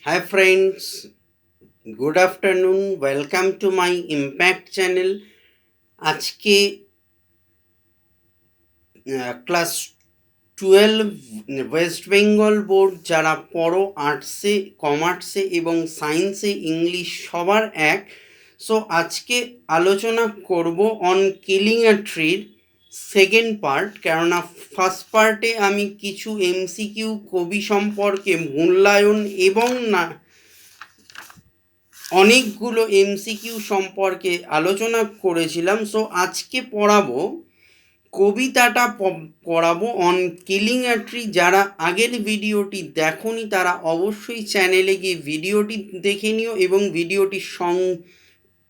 Hi friends, good afternoon. Welcome to my Impact channel. আজকে class 12 West Bengal board যারা পড়ো আর্টসে, কমার্সে এবং সায়েন্সে ইংলিশ সবার এক। সো আজকে আলোচনা করব অন কিলিং আ ট্রির সেকেন্ড পার্ট, কেননা ফার্স্ট পার্টে আমি কিছু এমসিকিউ কবি সম্পর্কে মূল্যায়ন এবং না অনেকগুলো এমসিকিউ সম্পর্কে আলোচনা করেছিলাম। সো আজকে পড়াবো কবিতাটা পড়াবো অন কিলিং আ ট্রি। যারা আগের ভিডিওটি দেখোনি তারা অবশ্যই চ্যানেলে গিয়ে ভিডিওটি দেখে নিও এবং ভিডিওটি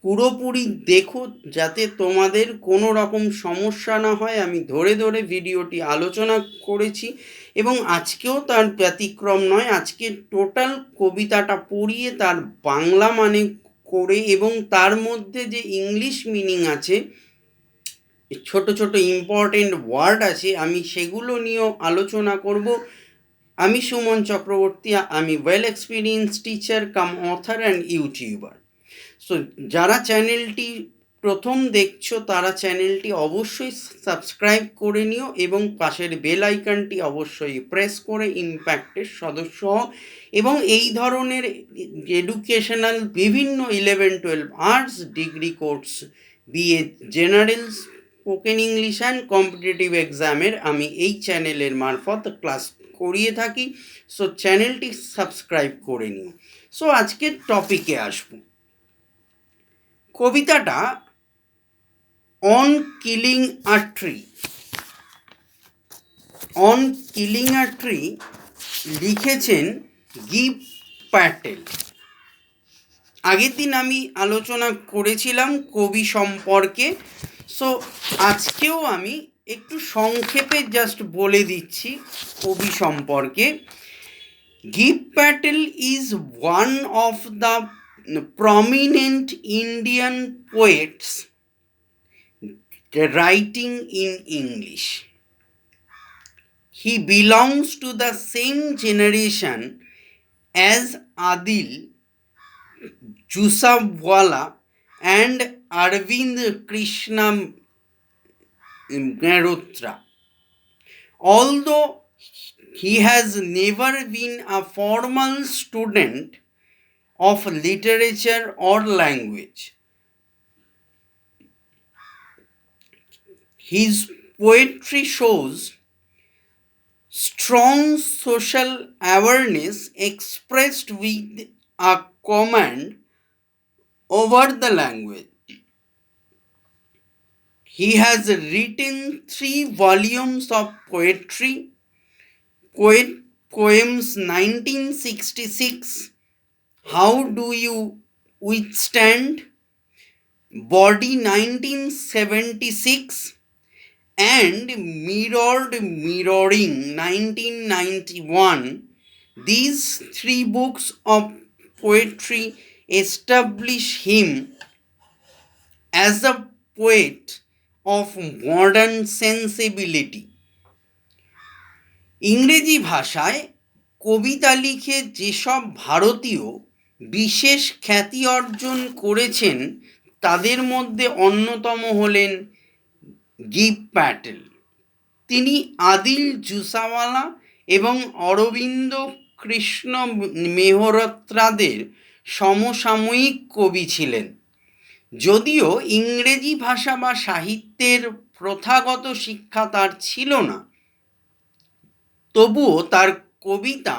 পুরোপুরি দেখো, যাতে তোমাদের কোনো রকম সমস্যা না হয়। আমি ধরে ধরে ভিডিওটি আলোচনা করেছি এবং আজকেও তার ব্যতিক্রম নয়। আজকে টোটাল কবিতাটা পড়িয়ে তার বাংলা মানে করে এবং তার মধ্যে যে ইংলিশ মিনিং আছে, ছোট ছোট ইম্পর্টেন্ট ওয়ার্ড আছে, আমি সেগুলো নিয়েও আলোচনা করব। আমি সুমন চক্রবর্তী, আমি well experience teacher cum author and YouTuber. So যারা চ্যানেলটি প্রথম দেখছো তারা চ্যানেলটি অবশ্যই সাবস্ক্রাইব করে নিও এবং পাশের বেল আইকনটি অবশ্যই প্রেস করে ইম্প্যাক্টের সদস্য হও এবং এই ধরনের এডুকেশনাল বিভিন্ন 11-12 arts degree course, BA general, spoken English and competitive এক্সামের আমি এই চ্যানেলের মারফত ক্লাস করিয়ে থাকি। সো চ্যানেলটি সাবস্ক্রাইব করে নিও। সো আজকের টপিকে আসবো। কবিতাটা on killing a tree. On killing a tree লিখেছেন গিভ প্যাটেল। আগের দিন আমি আলোচনা করেছিলাম কবি সম্পর্কে। সো আজকেও আমি একটু সংক্ষেপে জাস্ট বলে দিচ্ছি কবি সম্পর্কে। Give Patel is one of the prominent Indian poets writing in English. He belongs to the same generation as Adil Jusawala and Arvind Krishna Mehrotra. Although he has never been a formal student of literature or language, his poetry shows strong social awareness expressed with a command over the language. He has written 3 volumes of poetry: Poems 1966, How Do You Withstand, Body 1976, and Mirrored Mirroring 1991. These 3 books of poetry establish him as a poet of modern sensibility. ইংরেজি ভাষায় কবিতা লিখে যেসব ভারতীয় বিশেষ খ্যাতি অর্জন করেছেন তাদের মধ্যে অন্যতম হলেন গিভ প্যাটেল। তিনি আদিল জুসাওয়ালা এবং অরবিন্দ কৃষ্ণ মেহরত্রাদের সমসাময়িক কবি ছিলেন। যদিও ইংরেজি ভাষা বা সাহিত্যের প্রথাগত শিক্ষা তার ছিল না, তবুও তার কবিতা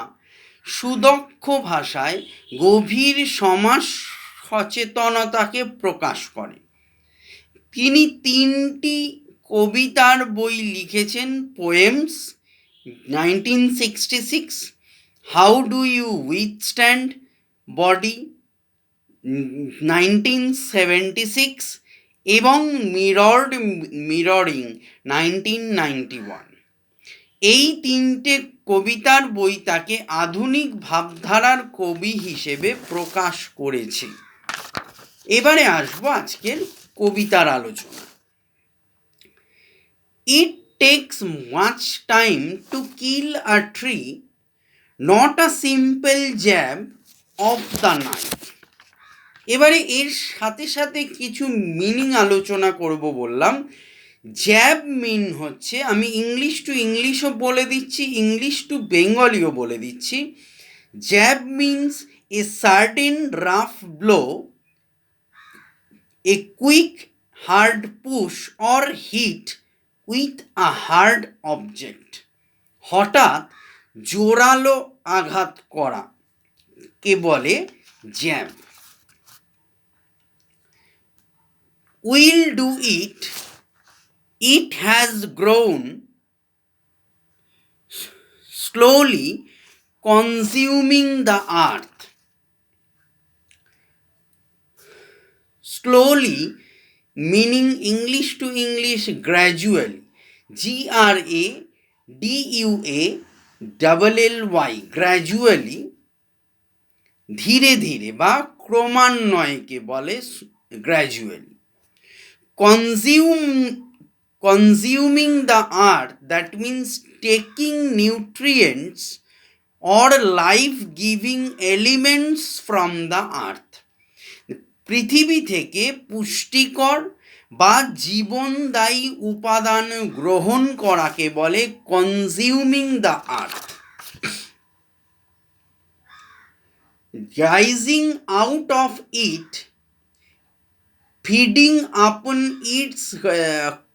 সুদক্ষ ভাষায় গভীর সমাজ সচেতনতাকে প্রকাশ করে। তিনি 3টি কবিতার বই লিখেছেন: poems 1966, how do you withstand, body 1976 এবং মিরর্ড মিররিং 1991। এই 3টে কবিতার বই তাকে আধুনিক ভাবধারার কবি হিসেবে প্রকাশ করেছে। এবারে আসবো আজকের কবিতার আলোচনা। It takes much time to kill a tree, not a simple jab of the night. এবারে এর সাথে সাথে কিছু মিনিং আলোচনা করব বললাম। জ্যাব মিন হচ্ছে, আমি ইংলিশ টু ইংলিশও বলে দিচ্ছি, ইংলিশ টু বেঙ্গলিও বলে দিচ্ছি। Jab means a certain rough blow, a quick hard push or hit with a hard object. হঠাৎ জোরালো আঘাত করা কে বলে jab. Will do it, it has grown slowly, consuming the earth. Slowly meaning English to English gradually, GRADUALLY, gradually, ধীরে ধীরে বা ক্রমান্বয়কে বলে gradually. consuming the earth, that means taking nutrients or life giving elements from the earth. পৃথিবী থেকে পুষ্টিকর বা জীবনদায়ী উপাদান গ্রহণ করাকে বলে consuming the earth. Rising out of it, feeding upon its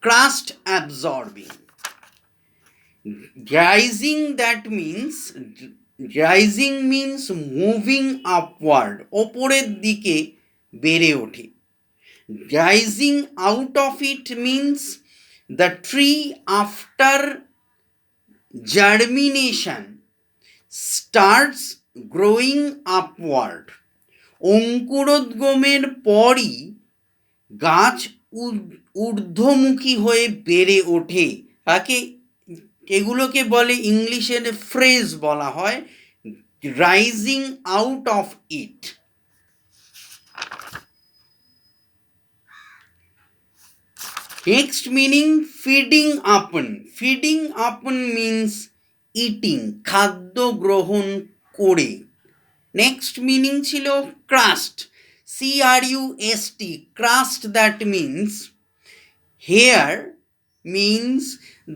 crust absorbing. Rising means moving upward, ওপরের দিকে বেড়ে ওঠে। Rising out of it means the tree after germination starts growing upward. অঙ্কুরোদ্গমের পরই গাছ ঊর্ধ্বমুখী হয়ে বেড়ে ওঠে। তাকে এগুলোকে বলে ইংলিশের ফ্রেজ বলা হয় rising out of it. Next meaning feeding আপন। ফিডিং আপন মিনস ইটিং, খাদ্য গ্রহণ করে। নেক্সট মিনিং ছিল crust, CRUST, crust, that means here means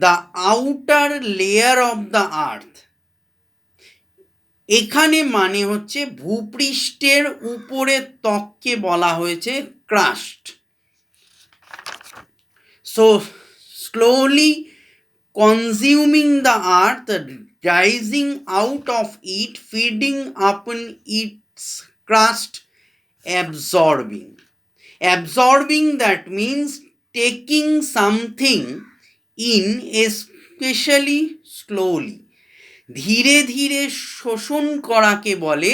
the outer layer of the earth. এখানে মানে হচ্ছে ভূপৃষ্ঠের উপরের ত্বককে বলা হয়েছে crust. So slowly consuming the earth, rising out of it, feeding upon its crust, absorbing. Absorbing, that means taking something in, especially slowly. ধীরে ধীরে শোষণ করাকে বলে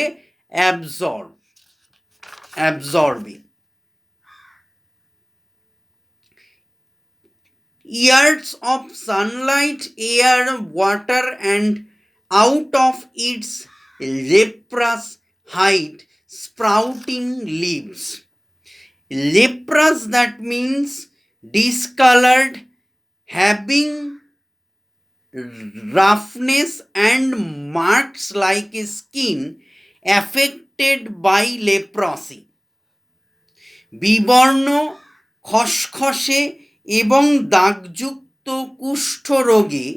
absorbing. Years of sunlight, air, water, and out of its leprous hide sprouting leaves. Leprous, that means discolored, having roughness and marks like a skin affected by leprosy. বিবর্ণ, খসখসে এবং দাগযুক্ত কুষ্ঠ রোগে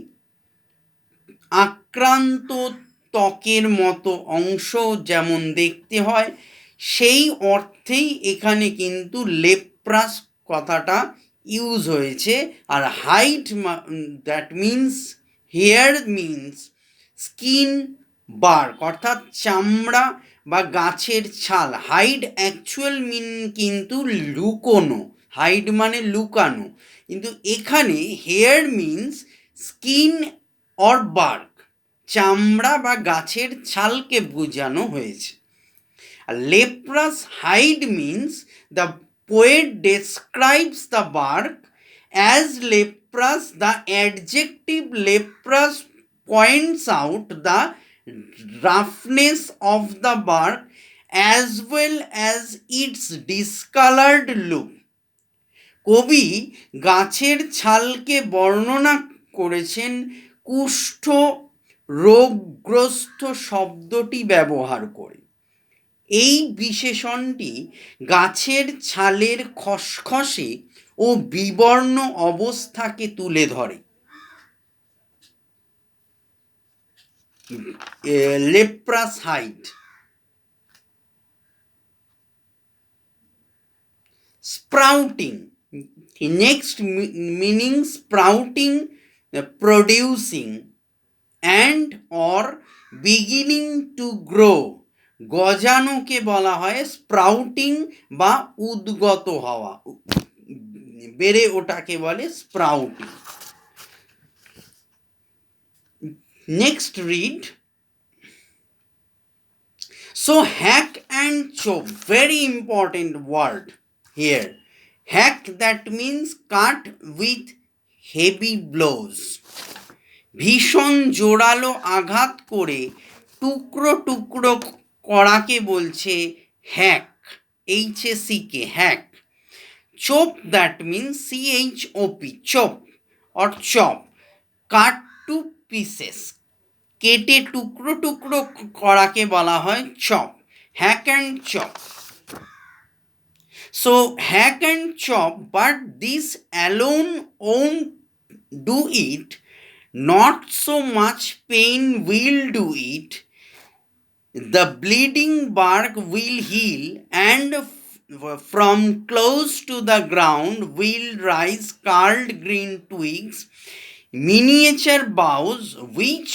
আক্রান্ত ত্বকের মতো অংশ যেমন দেখতে হয়, সেই অর্থেই এখানে কিন্তু লেপ্রাস কথাটা ইউজ হয়েছে। আর hide, that means hair means skin bark, অর্থাৎ চামড়া বা গাছের ছাল। হাইড অ্যাকচুয়াল মিন কিন্তু লুকোনো, হাইড মানে লুকানো, কিন্তু এখানে hair means skin or bark, চামড়া বা গাছের ছালকে বোঝানো হয়েছে। Leprous hide means the poet describes the bark as leprous. The adjective leprous points out the roughness of the bark as well as its discolored look. কবি গাছের ছালকে বর্ণনা করেছেন কুষ্ঠ রোগগ্রস্ত শব্দটি ব্যবহার করে। এই বিশেষণটি গাছের ছালের খসখসে ও বিবর্ণ অবস্থাকে তুলে ধরে। Leprous hide. Sprouting. Next meaning sprouting, producing and or beginning to grow. গজানোকে বলা হয় স্প্রাউটিং বা উদ্গত হওয়া, বেড়ে ওঠাকে বলে sprouting. Next read. So hack and chop, very important word here. Hack, that means cut with heavy blows. ভীষণ জোরালো আঘাত করে টুকরো টুকরো করাকে বলছে hack, HACK, hack. Chop, that means CHOP, chop or chop, cut to pieces, কেটে টুকরো টুকরো করাকে বলা হয় chop, hack and chop. So hack and chop, but this alone won't do it. Not so much pain will do it. The bleeding bark will heal, and from close to the ground will rise curled green twigs, miniature boughs, which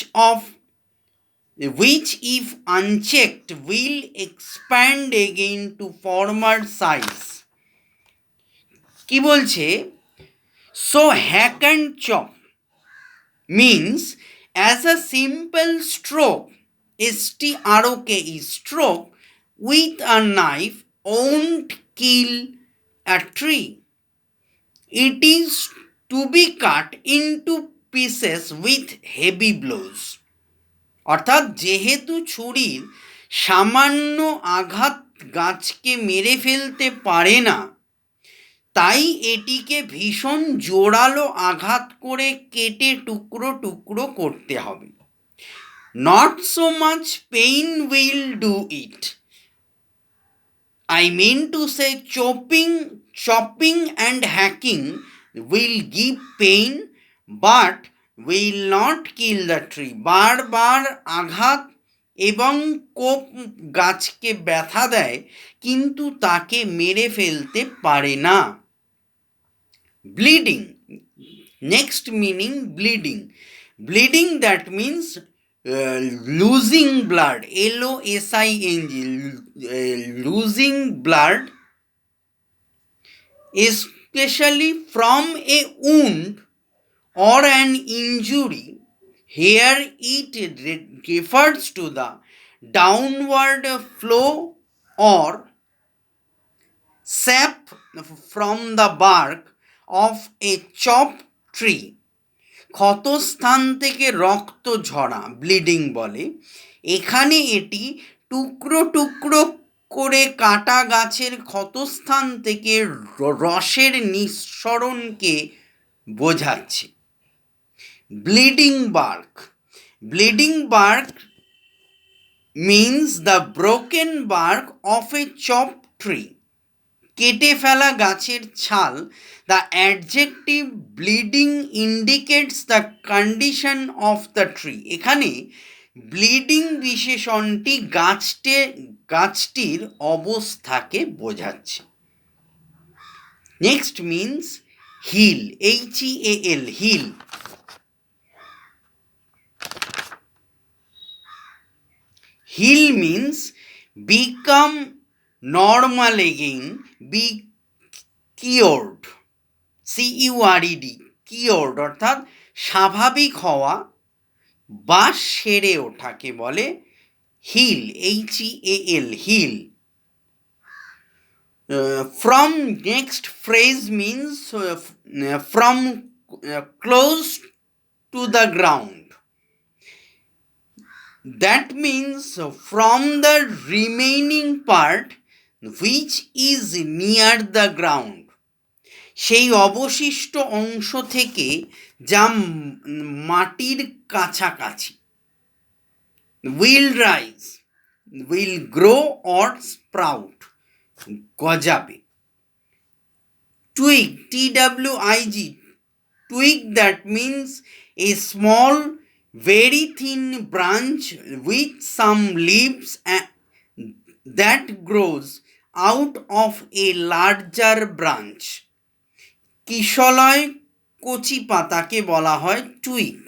if unchecked will expand again to former size. কি বলছে? So hack and chop means as a simple stroke, STROKE, stroke with a knife won't kill a tree. It is to be cut into pieces with heavy blows. অর্থাৎ যেহেতু ছুরির সামান্য আঘাত গাছকে মেরে ফেলতে পারে না, তাই এটিকে ভীষণ জোরালো আঘাত করে কেটে টুকরো টুকরো করতে হবে। Not so much pain will do it. I mean to say chopping and hacking will give pain but will not kill the tree. বারবার আঘাত এবং কোপ গাছকে ব্যথা দেয়, কিন্তু তাকে মেরে ফেলতে পারে না। Bleeding, next meaning bleeding. Bleeding, that means losing blood, LOSING, losing blood, especially from a wound or an injury. Here it refers to the downward flow or sap from the bark of a chopped tree. ক্ষতস্থান থেকে রক্ত ঝরা bleeding বলে। এখানে এটি টুকরো টুকরো করে কাটা গাছের ক্ষতস্থান থেকে রসের নিঃসরণকে বোঝাচ্ছে। Bleeding bark. Bleeding bark means the broken bark of a chopped tree. কেটে ফেলা গাছের ছাল। The adjective bleeding indicates the condition of the tree. এখানে ব্লিডিং বিশেষণটি গাছটির অবস্থাকে বোঝাচ্ছে। Next means heal, HEAL, heal. Heal means become normal again, be cured, CURED, cured, অর্থাৎ স্বাভাবিক হওয়া বা সেরে ওঠাকে বলে heal, HEAL, heal. From, next phrase means from close to the ground. That means from the remaining part which is near the ground. সেই অবশিষ্ট অংশ থেকে যা মাটির কাছাকাছি। Will rise, will grow or sprout, গজাবে। twig, twig, twig, that means a small very thin branch with some leaves that grows out of a larger branch, কিশলয় কচি পাতাকে বলা হয় twig.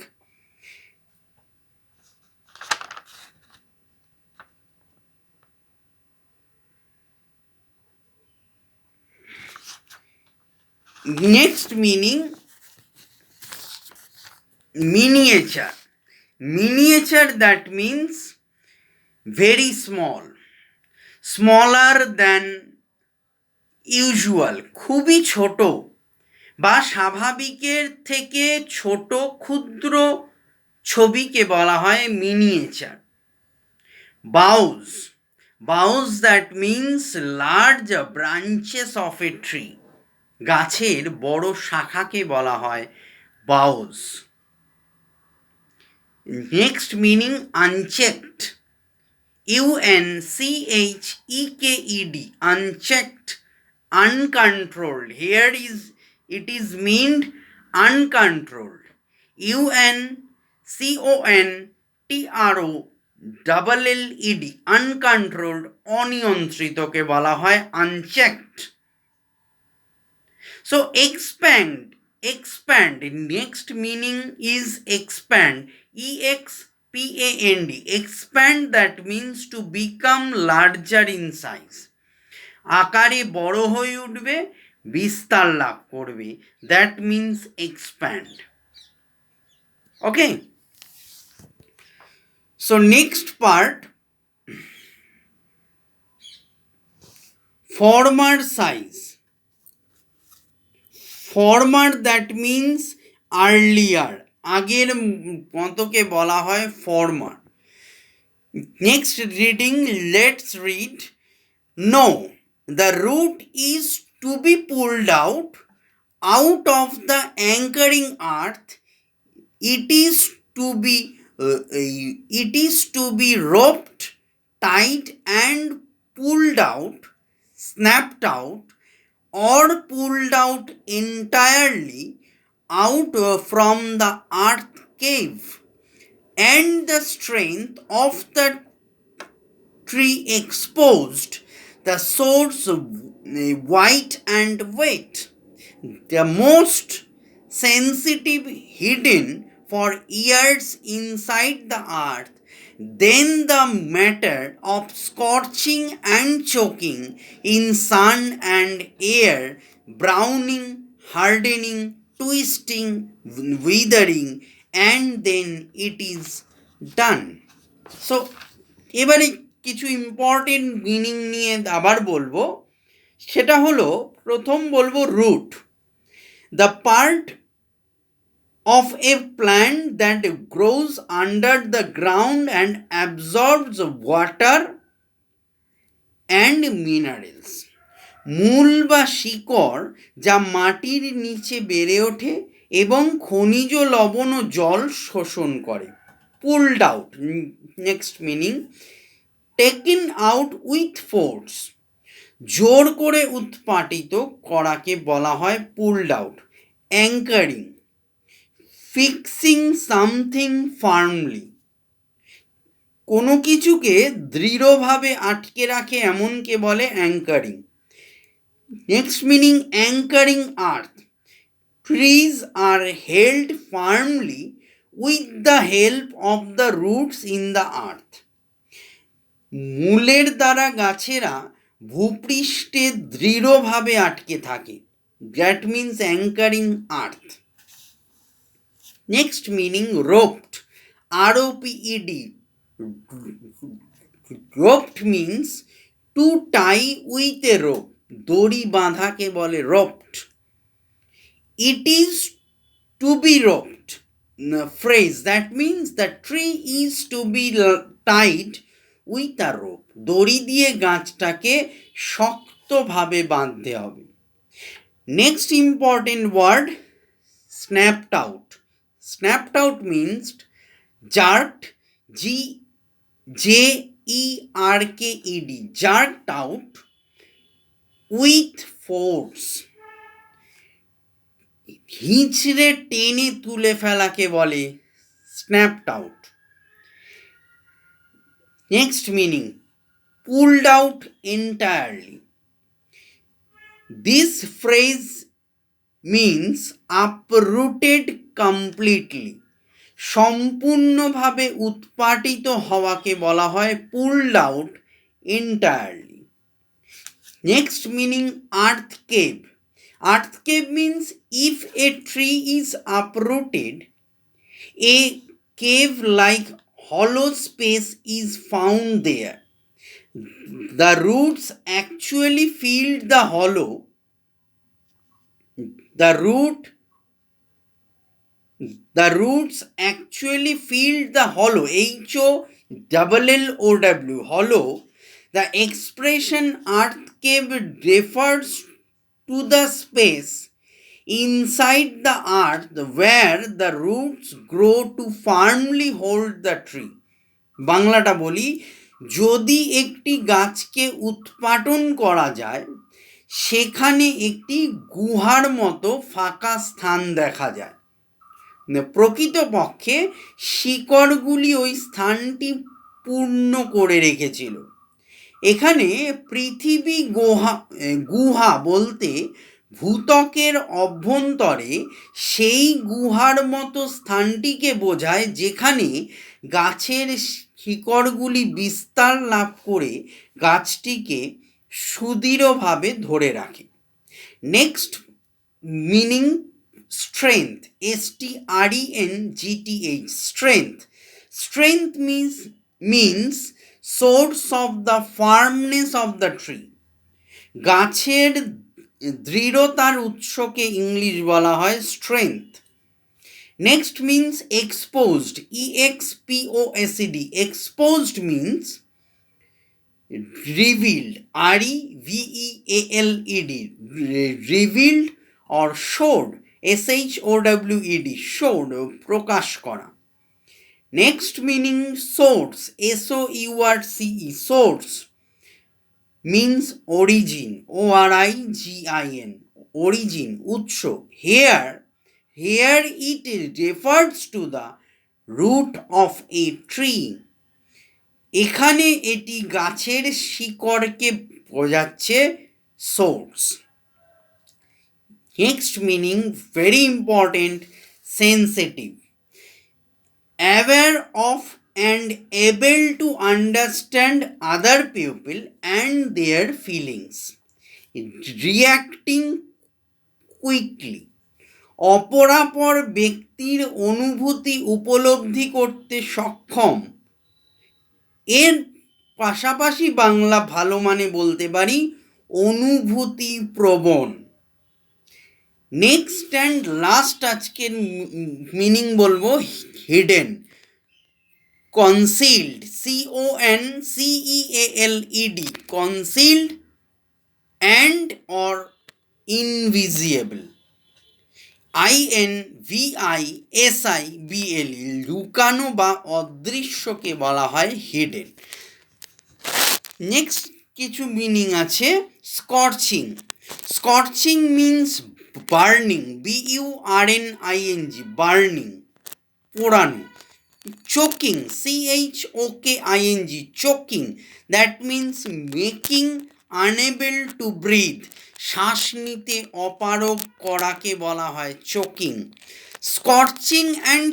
Next meaning, miniature. Miniature, that means very small, smaller than usual, খুবই ছোট বা স্বাভাবিকের থেকে ছোট ক্ষুদ্র ছবিকে বলা হয় miniature. Boughs, boughs, that means large branches of a tree, গাছের বড় শাখাকে বলা হয় boughs. Next meaning unchecked, UNCHEKED, unchecked, uncontrolled. Here it is meant uncontrolled. UNCONTROLLED, uncontrolled, অনিয়ন্ত্রিতকে বলা হয় unchecked. So expand, expand, next meaning is expand, EXPAND, expand, that means to become larger in size, আকারে বড় হয়ে উঠবে, বিস্তার লাভ করবে, that means expand. Okay, so next part, former size. Former, that means earlier, আগের মতোকে বলা হয় former. Next reading, let's read. No, the root is to be pulled out of the anchoring earth. It is to be roped tight and pulled out, snapped out, or pulled out entirely out from the earth cave, and the strength of the tree exposed, the source white and wet, the most sensitive hidden for years inside the earth, then the matter of scorching and choking in sun and air, browning, hardening, twisting, withering, and then it is done. So এবারে কিছু important meaning নিয়ে আবার বলবো, সেটা হলো, প্রথম বলবো root, the part of a plant that grows under the ground and absorbs water and minerals. মূল বা শিকড়, যা মাটির নিচে বেড়ে ওঠে এবং খনিজ লবণ ও জল শোষণ করে। Pulled out, next meaning taken out with force, জোর করে উৎপাটিত করাকে বলা হয় pulled out. Anchoring, fixing something firmly, কোনো কিছুকে দৃঢ়ভাবে আটকে রাখে এমনকে বলে anchoring. Next meaning anchoring earth, trees are held firmly with the help of the roots in the earth, মূলের দ্বারা গাছেরা ভূপৃষ্ঠে দৃঢ়ভাবে আটকে থাকে, that means anchoring earth. Next meaning roped, ROPED, roped means to tie with A rope, দড়ি বাঁধাকে বলে roped. It is to be roped phrase, that means the tree is to be tied with a rope, দড়ি দিয়ে গাছটাকে শক্তভাবে বাঁধতে হবে। Next important word, snapped out. Snapped out means jerked, JERKED, JERKED, jerked out with force, হিঁচড়ে টেনে তুলে ফেলাকে বলে snapped out. Next meaning, pulled out entirely. This phrase means uprooted completely. সম্পূর্ণভাবে উৎপাটিত হওয়াকে বলা হয় pulled out entirely. Next meaning, earth cave. Earth cave means if a tree is uprooted, a cave-like hollow space is found there. The roots actually filled the hollow. The roots actually filled the hollow, HOLLOW, hollow. The expression earth cave refers to the space inside the earth where the roots grow to firmly hold the tree. বাংলাটা বলি, যদি একটি গাছকে উৎপাটন করা যায়, সেখানে একটি গুহার মতো ফাঁকা স্থান দেখা যায়। প্রকৃতপক্ষে শিকড়গুলি ওই স্থানটি পূর্ণ করে রেখেছিল। এখানে পৃথিবী গুহা বলতে ভূত্বকের অভ্যন্তরে সেই গুহার মতো স্থানটিকে বোঝায় যেখানে গাছের শিকড়গুলি বিস্তার লাভ করে গাছটিকে সুদৃঢ়ভাবে ধরে রাখে। Next meaning, strength, STRENGTH, strength. Strength means source of the firmness of the tree. গাছের দৃঢ়তার উৎসকে ইংলিশ বলা হয় strength. Next means exposed, EXPOSED. Exposed means revealed, REVEALED, revealed or showed, SHOWED, showed, প্রকাশ করা। Next meaning, source, SOURCE, source means origin, ORIGIN, origin, উৎস। Here it refers to the root of a tree. এখানে এটি গাছের শিকড়কে বোঝাচ্ছে source. Next meaning, very important, sensitive, aware of and able to understand other people and their feelings, reacting quickly, অপরাপর ব্যক্তির অনুভূতি উপলব্ধি করতে সক্ষম। এর পাশাপাশি বাংলা ভালো মানে বলতে পারি অনুভূতি প্রবণ। নেক্সট অ্যান্ড লাস্ট আজকের মিনিং বলবো hidden, concealed, CONCEALED, concealed and or invisible, INVISIBLE, লুকানো বা অদৃশ্যকে বলা হয় হিডেন। নেক্সট কিছু মিনিং আছে, scorching. Scorching means burning, BURNING, burning, পোড়ানো। choking, CHOKING, choking, that means making unable to breathe, শ্বাস নিতে অপারগ করাকে বলা হয় choking. Scorching and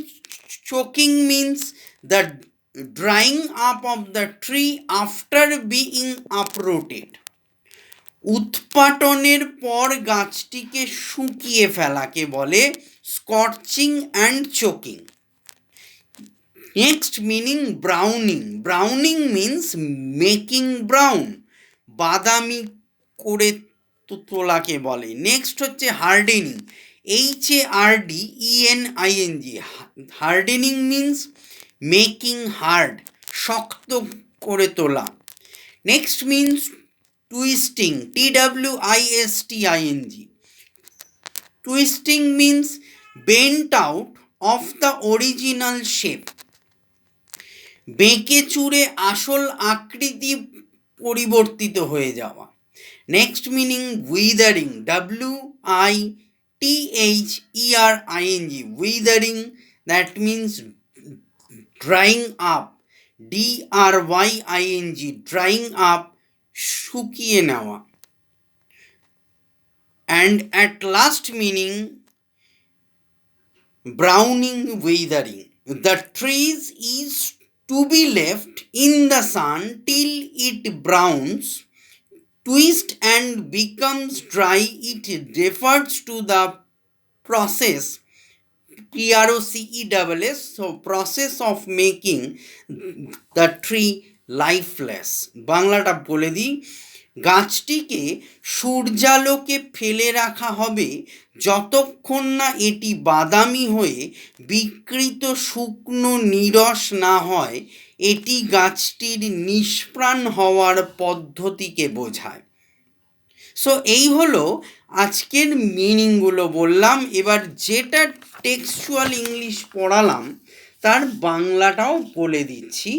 choking means the drying up of the tree after being uprooted. উৎপাটনের পর গাছটিকে শুকিয়ে ফেলাকে বলে scorching and চোকিং। Next meaning, Browning. Browning means making brown, বাদামি করে তোলাকে বলে। নেক্সট হচ্ছে hardening, HARDENING, hardening means making hard, শক্ত করে তোলা। Next means twisting, TWISTING, twisting means bent out of the original shape. বেঁকে চুরে আসল আকৃতি পরিবর্তিত হয়ে যাওয়া। Next meaning withering, WITHERING, withering, that means drying up, DRYING, drying up, শুকিয়ে নেওয়া। And at last meaning browning, withering. The trees is to be left in the sun till it browns, twists and becomes dry. It refers to the process, PROCESS, so process of making the tree lifeless. বাংলাটা বলে দিই, গাছটিকে সূর্যালোকে ফেলে রাখা হবে যতক্ষণ না এটি বাদামি হয়ে বিকৃত শুকনো নিরস না হয়। এটি গাছটির নিষ্প্রাণ হওয়ার পদ্ধতিকে বোঝায়। সো এই হলো আজকের মিনিংগুলো বললাম। এবার যেটা টেক্সচুয়াল ইংলিশ পড়ালাম তার বাংলাটাও বলে দিচ্ছি,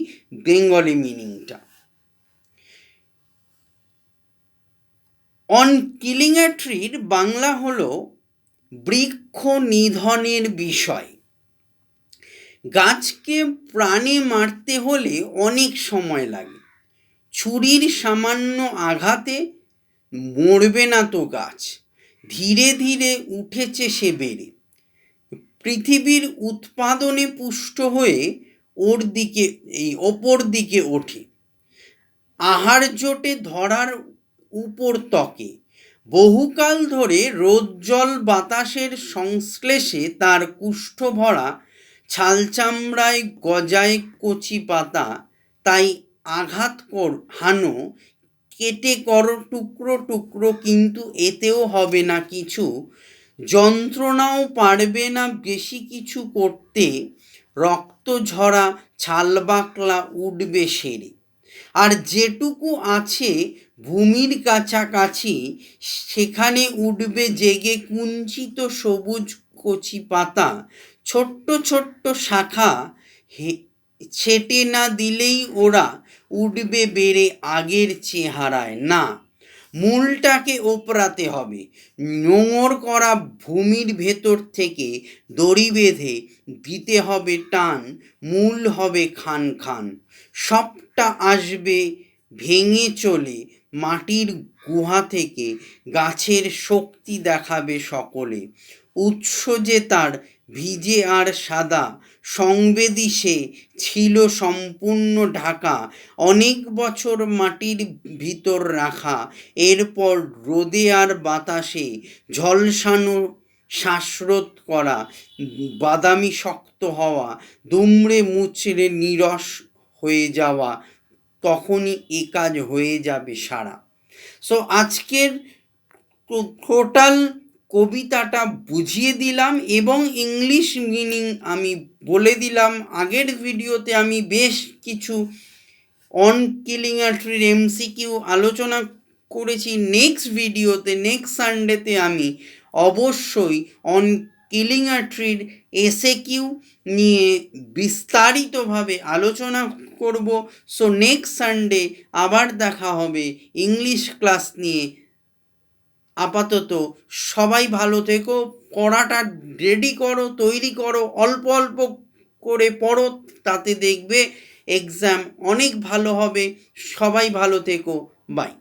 বেঙ্গলি মিনিংটা। অন কিলিং এ ট্রির বাংলা হলো বৃক্ষ নিধনের বিষয়। গাছকে প্রাণে মারতে হলে অনেক সময় লাগে। ছুরির সামান্য আঘাতে মরবে না তো গাছ, ধীরে ধীরে উঠেছে সে বেড়ে, পৃথিবীর উৎপাদনে পুষ্ট হয়ে ওপর দিকে ওঠে, আহার জোটে ধরার উপর ত্বকে, বহুকাল ধরে রোদ জল বাতাসের সংশ্লেষে তার কুষ্ঠ ভরা ছাল চামড়ায় গজায় কচি পাতা। তাই আঘাত হানো, কেটে করো টুকরো টুকরো, কিন্তু এতেও হবে না কিছু, যন্ত্রণাও পারবে না বেশি কিছু করতে, রক্ত ঝরা ছাল বাকলা উঠবে সেরে, আর যেটুকু আছে ভূমির কাছাকাছি সেখানে উঠবে জেগে কুঞ্চিত সবুজ কচি পাতা। ছোট্ট ছোট্ট শাখা ছেটে না দিলেই ওরা উঠবে বেড়ে আগের চেহারায় না, মূলটাকে ওপরাতে হবে, নোঙর করা ভূমির ভেতর থেকে দড়ি বেঁধে দিতে হবে টান, মূল হবে খান খান, সবটা আসবে ভেঙে চলে মাটির গুহা থেকে, গাছের শক্তি দেখাবে সকলে, উৎস যে তার ভিজে আর সাদা, সংবেদী সে ছিল সম্পূর্ণ ঢাকা, অনেক বছর মাটির ভিতর রাখা, এরপর রোদে আর বাতাসে ঝলসানো, শ্বাসরোধ করা, বাদামি শক্ত হওয়া, দুমড়ে মুচড়ে নিরস হয়ে যাওয়া, তখনই এ কাজ হয়ে যাবে সারা। সো আজকের টোটাল কবিতাটা বুঝিয়ে দিলাম এবং ইংলিশ মিনিং আমি বলে দিলাম। আগের ভিডিওতে আমি বেশ কিছু অন কিলিং আ ট্রির MCQ আলোচনা করেছি। নেক্সট ভিডিওতে, নেক্সট সানডেতে আমি অবশ্যই অন কিলিং আ ট্রির SAQ নিয়ে বিস্তারিতভাবে আলোচনা করব। সো নেক্সট সানডে আবার দেখা হবে ইংলিশ ক্লাস নিয়ে। আপাতত সবাই ভালো থেকো, পড়াটা রেডি করো, তৈরি করো, অল্প অল্প করে পড়ো, তাতে দেখবে এক্সাম অনেক ভালো হবে। সবাই ভালো থেকো, বাই।